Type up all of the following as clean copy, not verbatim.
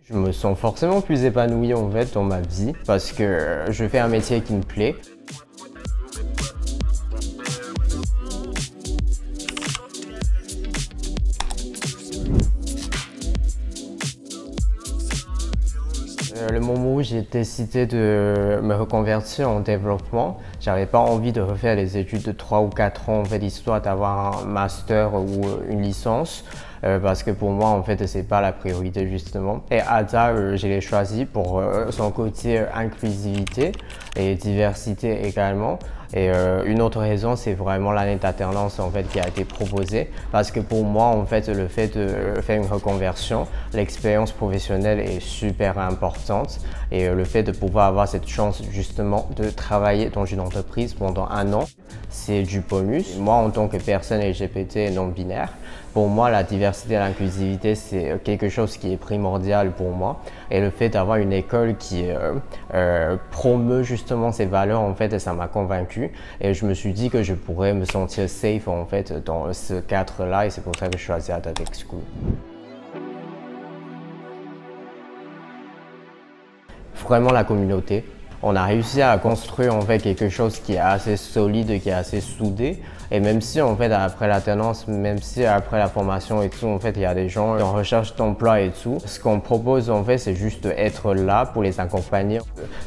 Je me sens forcément plus épanoui en fait dans ma vie parce que je fais un métier qui me plaît. Le moment où j'ai décidé de me reconvertir en développement, j'avais pas envie de refaire les études de 3 ou 4 ans en fait, histoire d'avoir un master ou une licence. Parce que pour moi, en fait, c'est pas la priorité justement. Et Ada, je l'ai choisi pour son côté inclusivité et diversité également. Et une autre raison, c'est vraiment l'année d'alternance en fait qui a été proposée, parce que pour moi, en fait, le fait de faire une reconversion, l'expérience professionnelle est super importante, et le fait de pouvoir avoir cette chance justement de travailler dans une entreprise pendant 1 an, c'est du bonus. Moi, en tant que personne LGBT et non binaire, pour moi, la diversité et l'inclusivité, c'est quelque chose qui est primordial pour moi. Et le fait d'avoir une école qui promeut justement ces valeurs, en fait, ça m'a convaincu. Et je me suis dit que je pourrais me sentir safe, en fait, dans ce cadre-là. Et c'est pour ça que je suis choisi Ada Tech School. Vraiment la communauté. On a réussi à construire en fait quelque chose qui est assez solide, qui est assez soudé. Et même si en fait après l'alternance, même si après la formation et tout, en fait il y a des gens en recherche d'emploi et tout, ce qu'on propose en fait c'est juste être là pour les accompagner,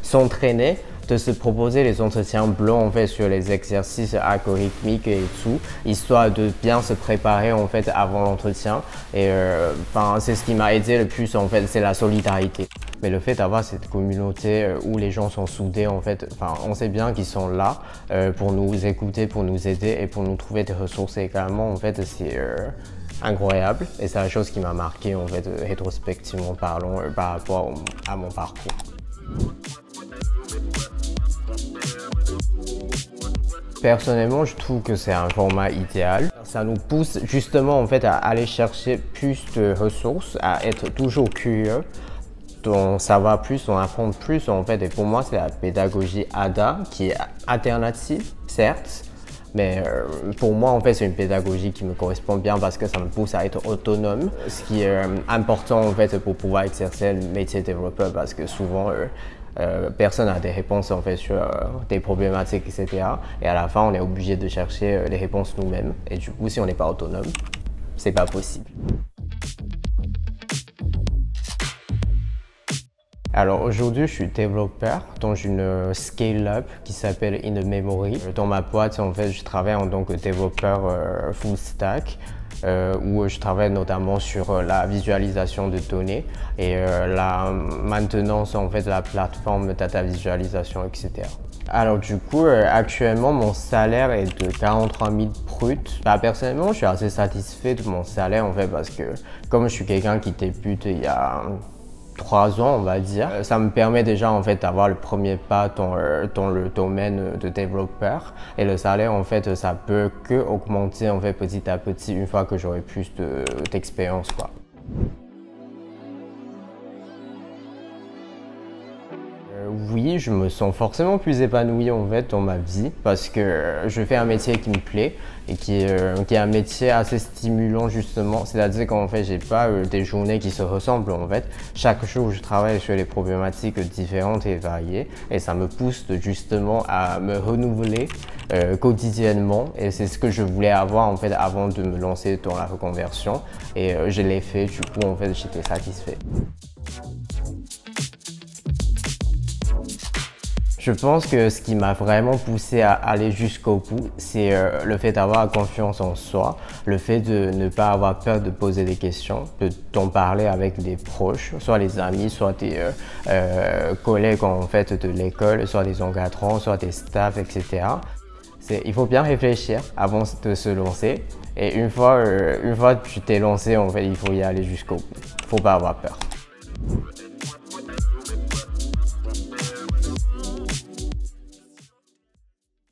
s'entraîner, de se proposer les entretiens blancs en fait sur les exercices algorithmiques et tout, histoire de bien se préparer en fait avant l'entretien. Et c'est ce qui m'a aidé le plus en fait, c'est la solidarité. Mais le fait d'avoir cette communauté où les gens sont soudés, en fait, on sait bien qu'ils sont là pour nous écouter, pour nous aider et pour nous trouver des ressources également. En fait, c'est incroyable et c'est la chose qui m'a marqué en fait, rétrospectivement parlant par rapport à mon parcours. Personnellement, je trouve que c'est un format idéal. Ça nous pousse justement en fait à aller chercher plus de ressources, à être toujours curieux, d'en savoir plus, d'en apprendre plus en fait. Et pour moi, c'est la pédagogie Ada qui est alternative, certes, mais pour moi en fait c'est une pédagogie qui me correspond bien parce que ça me pousse à être autonome, ce qui est important en fait pour pouvoir exercer le métier de développeur, parce que souvent personne n'a des réponses en fait sur des problématiques, etc. Et à la fin, on est obligé de chercher les réponses nous-mêmes. Et du coup, si on n'est pas autonome, c'est pas possible. Alors aujourd'hui, je suis développeur dans une scale-up qui s'appelle In The Memory. Dans ma boîte, en fait, je travaille en tant que développeur full stack. Où je travaille notamment sur la visualisation de données et la maintenance en fait de la plateforme data visualisation, etc. Alors du coup, actuellement, mon salaire est de 43 000 bruts. Personnellement, je suis assez satisfait de mon salaire en fait parce que comme je suis quelqu'un qui débute il y a 3 ans, on va dire. Ça me permet déjà en fait d'avoir le premier pas dans le domaine de développeur, et le salaire en fait ça peut que augmenter en fait petit à petit une fois que j'aurai plus d'expérience quoi. Oui, je me sens forcément plus épanoui en fait dans ma vie parce que je fais un métier qui me plaît et qui est un métier assez stimulant justement. C'est-à-dire qu'en fait, j'ai pas des journées qui se ressemblent en fait. Chaque jour, je travaille sur des problématiques différentes et variées et ça me pousse justement à me renouveler quotidiennement, et c'est ce que je voulais avoir en fait avant de me lancer dans la reconversion, et je l'ai fait. Du coup, en fait, j'étais satisfait. Je pense que ce qui m'a vraiment poussé à aller jusqu'au bout, c'est le fait d'avoir confiance en soi, le fait de ne pas avoir peur de poser des questions, d'en parler avec des proches, soit les amis, soit des collègues en fait de l'école, soit des encadrants, soit des staffs, etc. Il faut bien réfléchir avant de se lancer, et une fois que tu t'es lancé, en fait, il faut y aller jusqu'au bout. Il ne faut pas avoir peur.